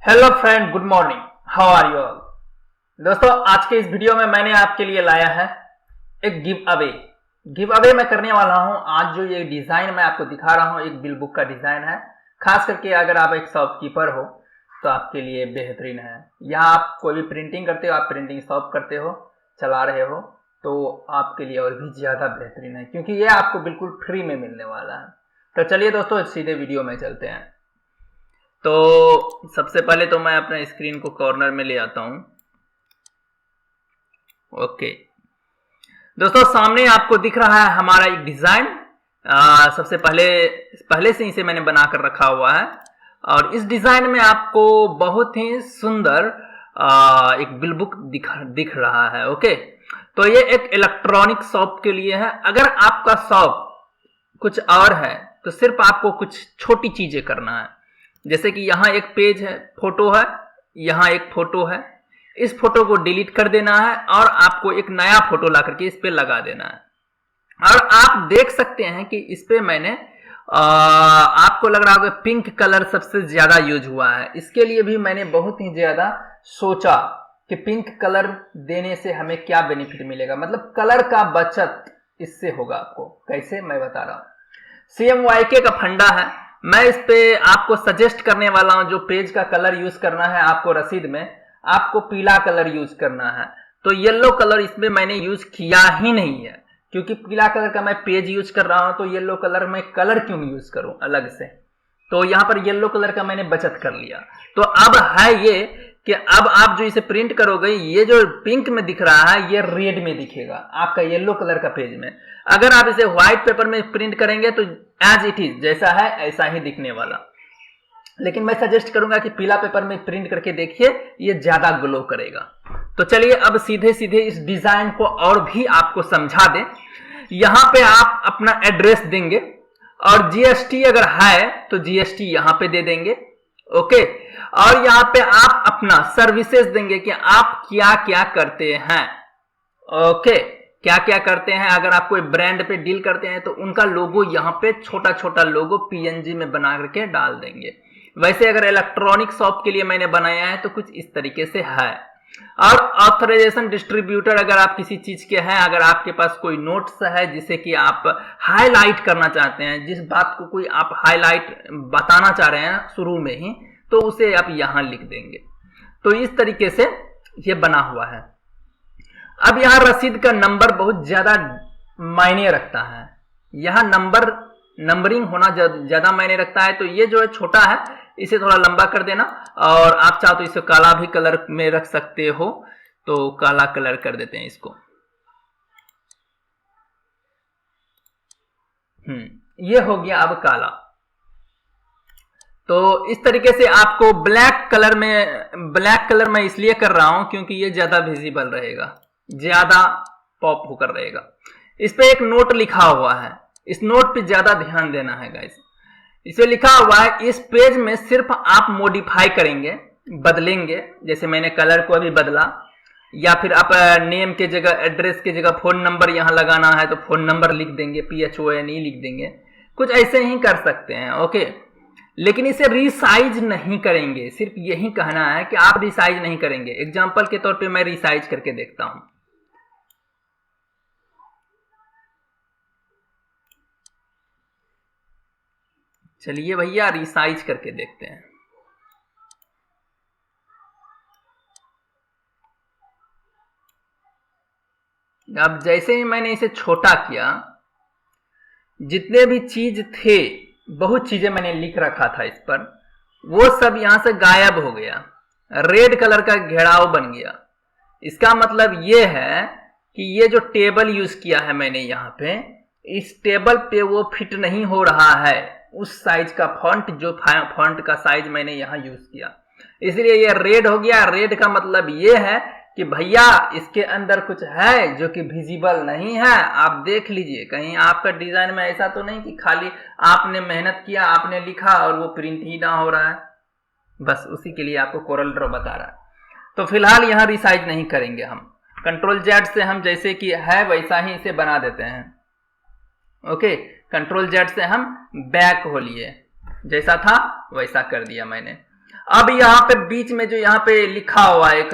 Hello friend, good morning, how are you all. दोस्तों, आज के इस वीडियो में मैंने आपके लिए लाया है एक गिव अवे मैं करने वाला हूं। आज जो ये डिजाइन मैं आपको दिखा रहा हूं एक बिल बुक का डिजाइन है। खास करके अगर आप एक शॉपकीपर हो तो आपके लिए बेहतरीन है। यहाँ आप कोई भी प्रिंटिंग करते हो, आप प्रिंटिंग शॉप करते हो, चला रहे हो, तो आपके लिए और भी ज्यादा बेहतरीन है क्योंकि ये आपको बिल्कुल फ्री में मिलने वाला है। तो चलिए दोस्तों, सीधे वीडियो में चलते हैं। तो सबसे पहले तो मैं अपने स्क्रीन को कॉर्नर में ले आता हूं। ओके दोस्तों, सामने आपको दिख रहा है हमारा एक डिजाइन। सबसे पहले से इसे मैंने बनाकर रखा हुआ है और इस डिजाइन में आपको बहुत ही सुंदर एक बिल बुक दिख रहा है। ओके, तो ये एक इलेक्ट्रॉनिक शॉप के लिए है। अगर आपका शॉप कुछ और है तो सिर्फ आपको कुछ छोटी चीजें करना है। जैसे कि यहाँ एक पेज है, फोटो है, यहाँ एक फोटो है, इस फोटो को डिलीट कर देना है और आपको एक नया फोटो ला करके इस पे लगा देना है। और आप देख सकते हैं कि इस पे मैंने आपको लग रहा होगा पिंक कलर सबसे ज्यादा यूज हुआ है। इसके लिए भी मैंने बहुत ही ज्यादा सोचा कि पिंक कलर देने से हमें क्या बेनिफिट मिलेगा, मतलब कलर का बचत इससे होगा। आपको कैसे, मैं बता रहा हूं। CMYK का फंडा है। मैं इस पे आपको सजेस्ट करने वाला हूं, जो पेज का कलर यूज करना है आपको रसीद में, आपको पीला कलर यूज करना है। तो येलो कलर इसमें मैंने यूज किया ही नहीं है क्योंकि पीला कलर का मैं पेज यूज कर रहा हूं, तो येलो कलर में कलर क्यों यूज करूं अलग से। तो यहां पर येलो कलर का मैंने बचत कर लिया। तो अब है ये कि अब आप जो इसे प्रिंट करोगे, ये जो पिंक में दिख रहा है ये रेड में दिखेगा आपका येलो कलर का पेज में। अगर आप इसे व्हाइट पेपर में प्रिंट करेंगे तो एज इट इज जैसा है ऐसा ही दिखने वाला। लेकिन मैं सजेस्ट करूंगा कि पीला पेपर में प्रिंट करके देखिए, ये ज्यादा ग्लो करेगा। तो चलिए अब सीधे सीधे इस डिजाइन को और भी आपको समझा दें। यहां पे आप अपना एड्रेस देंगे और GST अगर है तो GST यहां पे दे देंगे। ओके, और यहां पे आप अपना सर्विसेज देंगे कि आप क्या क्या करते हैं। ओके, क्या क्या करते हैं। अगर आप कोई ब्रांड पे डील करते हैं तो उनका लोगो यहाँ पे छोटा छोटा लोगो PNG में बना करके डाल देंगे। वैसे अगर इलेक्ट्रॉनिक शॉप के लिए मैंने बनाया है तो कुछ इस तरीके से है। और ऑथराइजेशन डिस्ट्रीब्यूटर अगर आप किसी चीज के हैं, अगर आपके पास कोई नोट्स है जिसे कि आप हाईलाइट करना चाहते हैं, जिस बात को कोई आप हाईलाइट बताना चाह रहे हैं शुरू में ही, तो उसे आप यहां लिख देंगे। तो इस तरीके से ये बना हुआ है। अब यहां रसीद का नंबर बहुत ज्यादा मायने रखता है। यहां नंबरिंग होना ज्यादा मायने रखता है। तो ये जो है छोटा है, इसे थोड़ा लंबा कर देना। और आप चाहो तो इसे काला भी कलर में रख सकते हो, तो काला कलर कर देते हैं इसको। ये हो गया अब काला। तो इस तरीके से आपको ब्लैक कलर में इसलिए कर रहा हूं क्योंकि ये ज्यादा विजिबल रहेगा, ज्यादा पॉप होकर रहेगा। इस पे एक नोट लिखा हुआ है, इस नोट पे ज्यादा ध्यान देना है गाइस। इसमें लिखा हुआ है इस पेज में सिर्फ आप मॉडिफाई करेंगे, बदलेंगे। जैसे मैंने कलर को अभी बदला, या फिर आप नेम के जगह, एड्रेस के जगह फोन नंबर यहां लगाना है तो फोन नंबर लिख देंगे, PHONE लिख देंगे। कुछ ऐसे ही कर सकते हैं। ओके, लेकिन इसे रिसाइज नहीं करेंगे। सिर्फ यही कहना है कि आप रिसाइज नहीं करेंगे। एग्जांपल के तौर पे मैं रिसाइज करके देखता हूं। चलिए भैया, रिसाइज करके देखते हैं। अब जैसे ही मैंने इसे छोटा किया, जितने भी चीज थे, बहुत चीजें मैंने लिख रखा था इस पर, वो सब यहां से गायब हो गया। रेड कलर का घेराव बन गया। इसका मतलब ये है कि ये जो टेबल यूज किया है मैंने यहाँ पे, इस टेबल पे वो फिट नहीं हो रहा है उस साइज का फॉन्ट, जो फॉन्ट का साइज मैंने यहाँ यूज किया, इसलिए ये रेड हो गया। रेड का मतलब ये है कि भैया इसके अंदर कुछ है जो कि विजिबल नहीं है। आप देख लीजिए, कहीं आपका डिजाइन में ऐसा तो नहीं कि खाली आपने मेहनत किया, आपने लिखा और वो प्रिंट ही ना हो रहा है। बस उसी के लिए आपको कोरल ड्रॉ बता रहा है। तो फिलहाल यहाँ रिसाइज नहीं करेंगे हम। Ctrl+Z से हम जैसे कि है वैसा ही इसे बना देते हैं। ओके, Ctrl+Z से हम बैक हो लिए, जैसा था वैसा कर दिया मैंने। अब यहाँ पे बीच में जो यहाँ पे लिखा हुआ है एक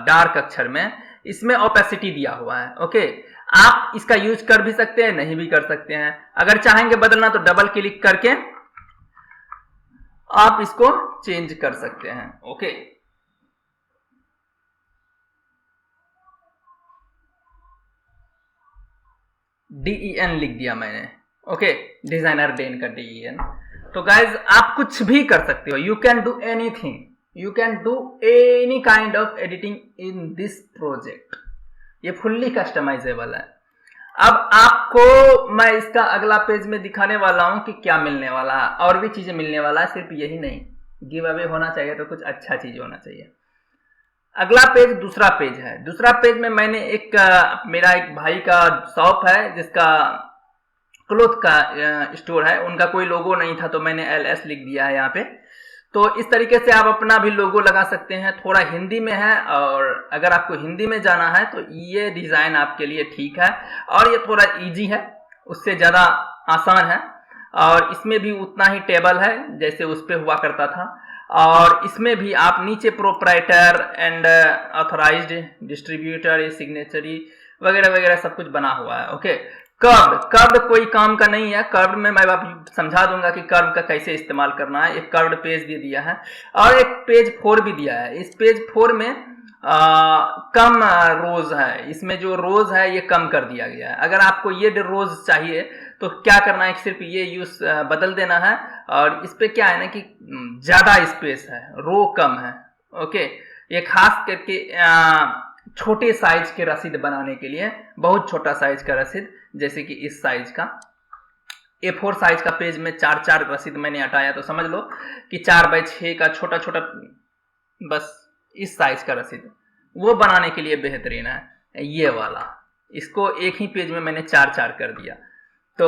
डार्क अक्षर में, इसमें ओपेसिटी दिया हुआ है। ओके, आप इसका यूज कर भी सकते हैं, नहीं भी कर सकते हैं। अगर चाहेंगे बदलना तो डबल क्लिक करके आप इसको चेंज कर सकते हैं। ओके, DEN लिख दिया मैंने। ओके, डिजाइनर डेन का DEN। तो गाइज आप कुछ भी कर सकते हो, you can do anything, you can do any kind of editing in this project. ये फुल्ली कस्टमाइजेबल है। अब आपको मैं इसका अगला पेज में दिखाने वाला हूं कि क्या मिलने वाला है, और भी चीजें मिलने वाला है, सिर्फ यही नहीं। गिव अवे होना चाहिए तो कुछ अच्छा चीज होना चाहिए। अगला पेज दूसरा पेज है। दूसरा पेज में मैंने मेरा एक भाई का शॉप है जिसका क्लोथ का स्टोर है, उनका कोई लोगो नहीं था तो मैंने LS लिख दिया है यहाँ पे। तो इस तरीके से आप अपना भी लोगो लगा सकते हैं। थोड़ा हिंदी में है, और अगर आपको हिंदी में जाना है तो ये डिजाइन आपके लिए ठीक है, और ये थोड़ा इजी है, उससे ज्यादा आसान है, और इसमें भी उतना ही टेबल है जैसे उस पे हुआ करता था। और इसमें भी आप नीचे proprietor and authorised distributor, signatory वगैरह वगैरह सब कुछ बना हुआ है। ओके, कर्व्ड कोई काम का नहीं है। कर्व्ड में मैं आप समझा दूंगा कि कर्व का कैसे इस्तेमाल करना है। एक कर्व्ड पेज दे दिया है, और एक पेज 4 भी दिया है। इस पेज 4 में कम रोज है, इसमें जो रोज है ये कम कर दिया गया है। अगर आपको ये रोज चाहिए तो क्या करना है, सिर्फ ये यूज बदल देना है, और इस पे क्या है ना कि ज्यादा स्पेस है, रो कम है। ओके, ये खास करके छोटे साइज के रसीद बनाने के लिए, बहुत छोटा साइज का रसीद, जैसे कि इस साइज का A4 साइज का पेज में 4-4 रसीद मैंने हटाया, तो समझ लो कि 4x6 का छोटा छोटा बस इस साइज का रसीद, वो बनाने के लिए बेहतरीन है ये वाला। इसको एक ही पेज में मैंने 4-4 कर दिया। तो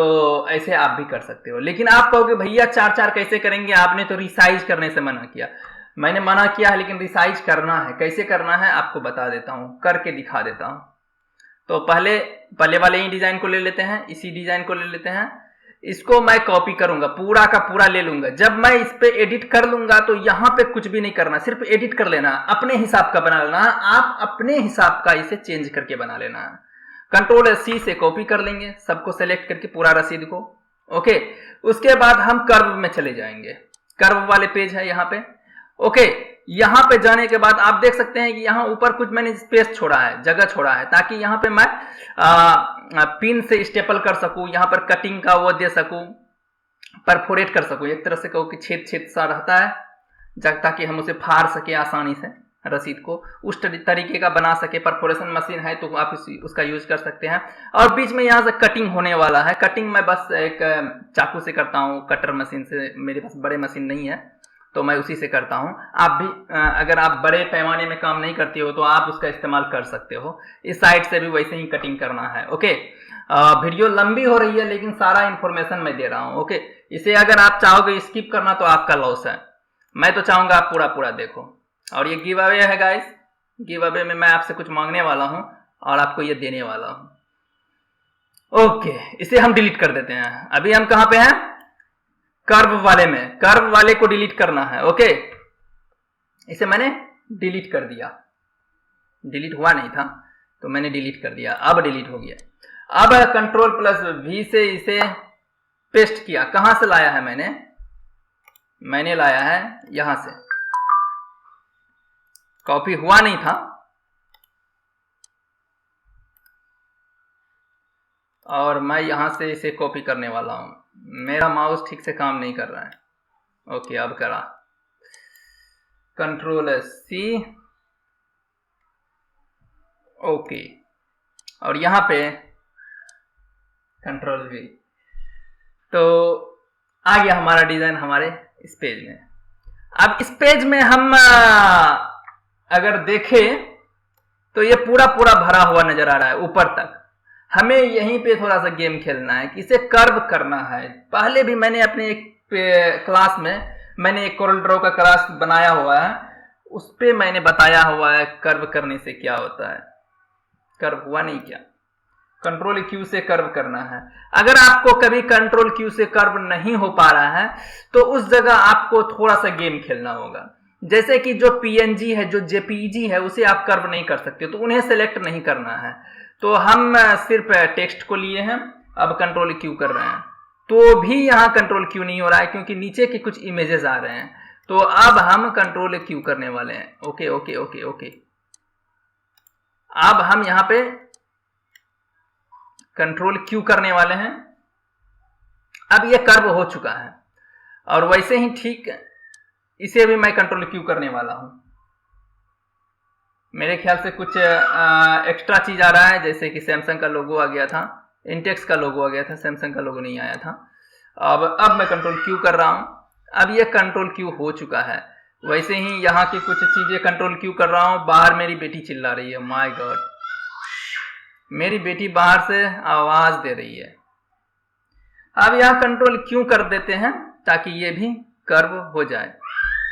ऐसे आप भी कर सकते हो। लेकिन आप कहोगे भैया 4-4 कैसे करेंगे, आपने तो रिसाइज करने से मना किया। मैंने मना किया है, लेकिन रिसाइज करना है। कैसे करना है आपको बता देता हूं, करके दिखा देता हूं। तो पहले वाले ही डिजाइन को ले लेते हैं, इसी डिजाइन को ले लेते हैं। इसको मैं कॉपी करूंगा, पूरा का पूरा ले लूंगा। जब मैं इस पे एडिट कर लूंगा तो यहां पे कुछ भी नहीं करना, सिर्फ एडिट कर लेना, अपने हिसाब का बना लेना। आप अपने हिसाब का इसे चेंज करके बना लेना है। Ctrl+C से कॉपी कर लेंगे सबको सेलेक्ट करके, पूरा रसीद को। ओके, उसके बाद हम कर्व में चले जाएंगे। कर्व वाले पेज है यहाँ पे। ओके, यहाँ पे जाने के बाद आप देख सकते हैं कि यहाँ ऊपर कुछ मैंने स्पेस छोड़ा है, जगह छोड़ा है, ताकि यहाँ पे मैं पिन से स्टेपल कर सकूं, यहाँ पर कटिंग का वो दे सकूं, परफोरेट कर सकूं। एक तरह से कहो कि छेद छेद सा रहता है, ताकि हम उसे फाड़ सके आसानी से, रसीद को उस तरीके का बना सके। परफोरेशन मशीन है तो आप उसका यूज कर सकते हैं। और बीच में यहाँ से कटिंग होने वाला है। कटिंग मैं बस एक चाकू से करता हूँ, कटर मशीन से। मेरे पास बड़े मशीन नहीं है तो मैं उसी से करता हूँ। आप भी अगर आप बड़े पैमाने में काम नहीं करते हो तो आप उसका इस्तेमाल कर सकते हो। इस साइड से भी वैसे ही कटिंग करना है। ओके, वीडियो लंबी हो रही है लेकिन सारा इंफॉर्मेशन मैं दे रहा हूँ। ओके, इसे अगर आप चाहोगे स्किप करना तो आपका लॉस है। मैं तो चाहूंगा आप पूरा पूरा देखो। और ये गिव अवे है गाइस, गिव अवे में मैं आपसे कुछ मांगने वाला हूं और आपको ये देने वाला हूं। ओके, इसे हम डिलीट कर देते हैं। अभी हम कहां पे हैं, कर्व वाले में। कर्व वाले को डिलीट करना है। ओके, इसे मैंने डिलीट कर दिया, डिलीट हुआ नहीं था तो मैंने डिलीट कर दिया, अब डिलीट हो गया। अब Ctrl+V से इसे पेस्ट किया। कहां से लाया है मैंने लाया है यहां से, कॉपी हुआ नहीं था, और मैं यहां से इसे कॉपी करने वाला हूं। मेरा माउस ठीक से काम नहीं कर रहा है। ओके, अब करा, Ctrl+C। ओके, और यहां पे Ctrl+V। तो आ गया हमारा डिजाइन हमारे इस पेज में। अब इस पेज में हम अगर देखें तो ये पूरा पूरा भरा हुआ नजर आ रहा है ऊपर तक। हमें यहीं पे थोड़ा सा गेम खेलना है कि इसे कर्व करना है। पहले भी मैंने अपने एक क्लास में मैंने एक कोरल ड्रॉ का क्लास बनाया हुआ है, उस पे मैंने बताया हुआ है कर्व करने से क्या होता है। कर्व हुआ नहीं क्या, Ctrl+Q से कर्व करना है। अगर आपको कभी Ctrl+Q से कर्व नहीं हो पा रहा है तो उस जगह आपको थोड़ा सा गेम खेलना होगा। जैसे कि जो पीएनजी है, जो जेपीजी है, उसे आप कर्व नहीं कर सकते, तो उन्हें सेलेक्ट नहीं करना है। तो हम सिर्फ टेक्स्ट को लिए हैं, अब कंट्रोल क्यू कर रहे हैं, तो भी यहाँ कंट्रोल क्यू नहीं हो रहा है क्योंकि नीचे के कुछ इमेजेस आ रहे हैं। तो अब हम कंट्रोल क्यू करने वाले हैं। ओके ओके ओके ओके, अब हम यहाँ पे कंट्रोल क्यू करने वाले हैं। अब ये कर्व हो चुका है, और वैसे ही ठीक इसे भी मैं कंट्रोल क्यू करने वाला हूं। मेरे ख्याल से कुछ एक्स्ट्रा चीज आ रहा है, जैसे कि सैमसंग का लोगो आ गया था, इंटेक्स का लोगो आ गया था, सैमसंग का लोगो नहीं आया था। अब मैं कंट्रोल क्यू कर रहा हूं। अब ये कंट्रोल क्यू हो चुका है। वैसे ही यहाँ की कुछ चीजें कंट्रोल क्यू कर रहा हूं। बाहर मेरी बेटी चिल्ला रही है, माय गॉड, मेरी बेटी बाहर से आवाज दे रही है। अब यहाँ कंट्रोल क्यू कर देते हैं ताकि ये भी कर्व हो जाए।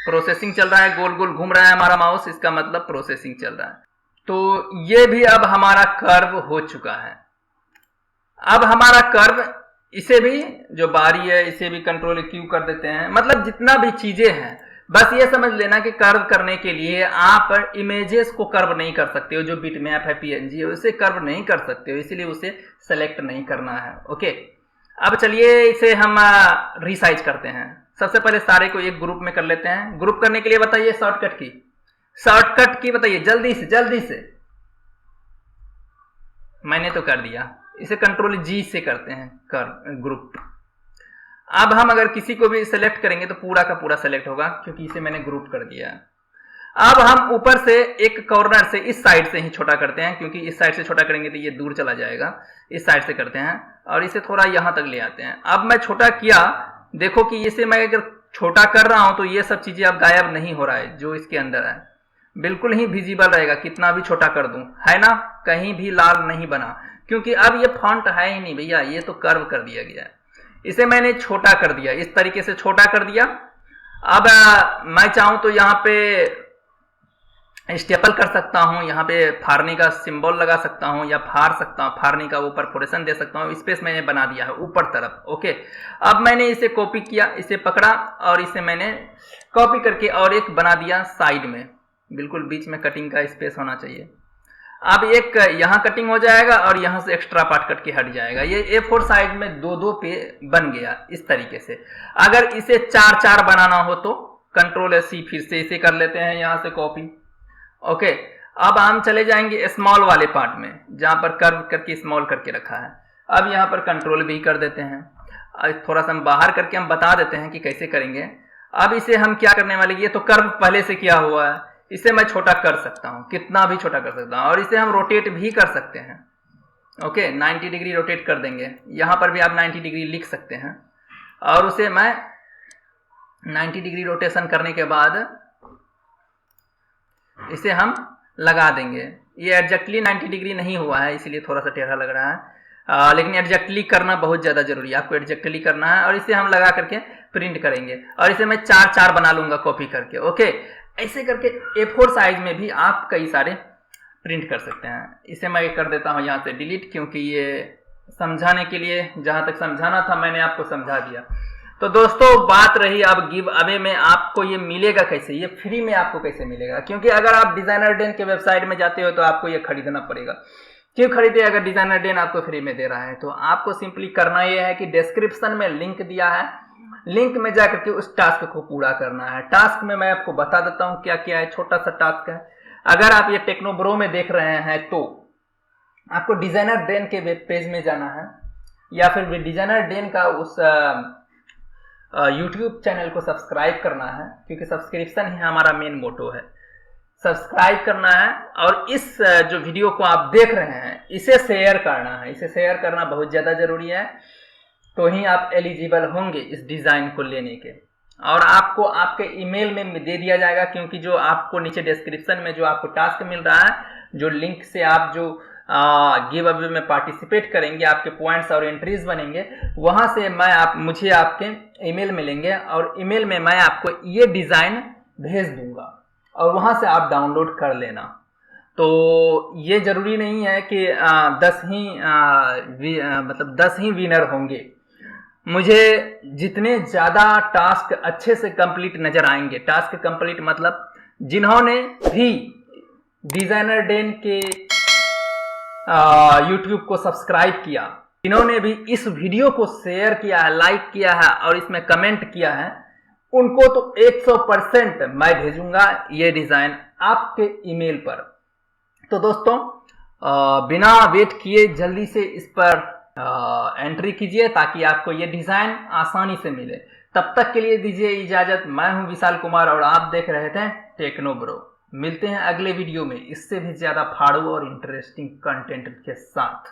प्रोसेसिंग चल रहा है, गोल गोल घूम रहा है हमारा माउस, इसका मतलब प्रोसेसिंग चल रहा है। तो ये भी अब हमारा कर्व हो चुका है। अब हमारा कर्व, इसे भी जो बारी है इसे भी कंट्रोल क्यू कर देते हैं। मतलब जितना भी चीजें हैं, बस ये समझ लेना कि कर्व करने के लिए आप इमेजेस को कर्व नहीं कर सकते हो। जो बिटमैप है, पीएनजी है, उसे कर्व नहीं कर सकते हो, इसलिए उसे सेलेक्ट नहीं करना है। ओके, अब चलिए इसे हम रिसाइज करते हैं। सबसे पहले सारे को एक ग्रुप में कर लेते हैं। ग्रुप करने के लिए बताइए शॉर्टकट की बताइए, जल्दी से। मैंने तो कर दिया। इसे कंट्रोल जी से करते हैं ग्रुप। अब हम अगर किसी को भी सेलेक्ट करेंगे तो पूरा का पूरा सेलेक्ट होगा, क्योंकि इसे मैंने ग्रुप कर दिया। अब हम ऊपर से एक कॉर्नर से इस साइड से ही छोटा करते हैं, क्योंकि इस साइड से छोटा करेंगे तो ये दूर चला जाएगा। इस साइड से करते हैं और इसे थोड़ा यहां तक ले आते हैं। अब मैं छोटा किया, देखो कि इसे मैं अगर छोटा कर रहा हूं तो ये सब चीजें अब गायब नहीं हो रहा है। जो इसके अंदर है बिल्कुल ही विजिबल रहेगा, कितना भी छोटा कर दूं, है ना, कहीं भी लाल नहीं बना, क्योंकि अब ये फॉन्ट है ही नहीं भैया, ये तो कर्व कर दिया गया है। इसे मैंने छोटा कर दिया, इस तरीके से छोटा कर दिया। अब मैं चाहूं तो यहाँ पे स्टेपल कर सकता हूं, यहाँ पे फाड़ने का सिंबल लगा सकता हूं, या फाड़ सकता हूं, फाड़ने का वो परफोरेशन दे सकता हूं। स्पेस मैंने बना दिया है ऊपर तरफ। ओके, अब मैंने इसे कॉपी किया, इसे पकड़ा और इसे मैंने कॉपी करके और एक बना दिया साइड में, बिल्कुल बीच में कटिंग का स्पेस होना चाहिए। अब एक यहाँ कटिंग हो जाएगा और यहाँ से एक्स्ट्रा पार्ट कट के हट जाएगा। ये A4 साइज में दो पे बन गया इस तरीके से। अगर इसे 4 बनाना हो तो कंट्रोल C फिर से इसे कर लेते हैं, यहाँ से कॉपी। ओके, अब हम चले जाएंगे स्मॉल वाले पार्ट में, जहां पर कर्व करके स्मॉल करके रखा है। अब यहाँ पर कंट्रोल भी कर देते हैं। थोड़ा सा हम बाहर करके हम बता देते हैं कि कैसे करेंगे। अब इसे हम क्या करने वाले, ये तो कर्व पहले से किया हुआ है, इसे मैं छोटा कर सकता हूं, कितना भी छोटा कर सकता हूं, और इसे हम रोटेट भी कर सकते हैं। ओके, 90 डिग्री रोटेट कर देंगे। यहां पर भी आप 90 डिग्री लिख सकते हैं, और उसे मैं 90 डिग्री रोटेशन करने के बाद इसे हम लगा देंगे। ये एग्जैक्टली 90 डिग्री नहीं हुआ है, इसलिए थोड़ा सा टेढ़ा लग रहा है, लेकिन एग्जैक्टली करना बहुत ज़्यादा जरूरी है। आपको एग्जैक्टली करना है, और इसे हम लगा करके प्रिंट करेंगे, और इसे मैं 4 बना लूंगा कॉपी करके। ओके, ऐसे करके A4 साइज में भी आप कई सारे प्रिंट कर सकते हैं। इसे मैं कर देता हूँ यहाँ से डिलीट, क्योंकि ये समझाने के लिए, जहाँ तक समझाना था मैंने आपको समझा दिया। तो दोस्तों, बात रही अब गिव अवे में, आपको ये मिलेगा कैसे, ये फ्री में आपको कैसे मिलेगा, क्योंकि अगर आप डिजाइनर डेन के वेबसाइट में जाते हो तो आपको ये खरीदना पड़ेगा। क्यों खरीदे, अगर डिजाइनर डेन आपको फ्री में दे रहा है? तो आपको सिंपली करना ये है कि डिस्क्रिप्शन में लिंक दिया है, लिंक में जाकर के उस टास्क को पूरा करना है। टास्क में मैं आपको बता देता हूँ क्या क्या है, छोटा सा टास्क है। अगर आप ये टेक्नोब्रो में देख रहे हैं तो आपको डिजाइनर डेन के वेब पेज में जाना है, या फिर डिजाइनर डेन का उस यूट्यूब चैनल को सब्सक्राइब करना है, क्योंकि सब्सक्रिप्शन ही हमारा मेन मोटो है। सब्सक्राइब करना है, और इस जो वीडियो को आप देख रहे हैं इसे शेयर करना है। इसे शेयर करना बहुत ज़्यादा जरूरी है, तो ही आप एलिजिबल होंगे इस डिज़ाइन को लेने के। और आपको आपके ईमेल में दे दिया जाएगा, क्योंकि जो आपको नीचे डिस्क्रिप्शन में जो आपको टास्क मिल रहा है, जो लिंक से आप जो गिव अवे में पार्टिसिपेट करेंगे, आपके पॉइंट्स और एंट्रीज बनेंगे, वहां से मुझे आपके ईमेल मिलेंगे, और ईमेल में मैं आपको ये डिज़ाइन भेज दूंगा, और वहां से आप डाउनलोड कर लेना। तो ये जरूरी नहीं है कि 10 ही विनर होंगे। मुझे जितने ज़्यादा टास्क अच्छे से कंप्लीट नज़र आएंगे, टास्क कंप्लीट मतलब जिन्होंने भी डिज़ाइनर डेन के यूट्यूब को सब्सक्राइब किया, जिन्होंने भी इस वीडियो को शेयर किया है, लाइक किया है और इसमें कमेंट किया है, उनको तो 100% मैं भेजूंगा ये डिज़ाइन आपके ईमेल पर। तो दोस्तों बिना वेट किए जल्दी से इस पर एंट्री कीजिए ताकि आपको ये डिज़ाइन आसानी से मिले। तब तक के लिए दीजिए इजाज़त। मैं हूं विशाल कुमार और आप देख रहे थे टेक्नो ब्रो। मिलते हैं अगले वीडियो में इससे भी ज़्यादा फाड़ू और इंटरेस्टिंग कंटेंट के साथ।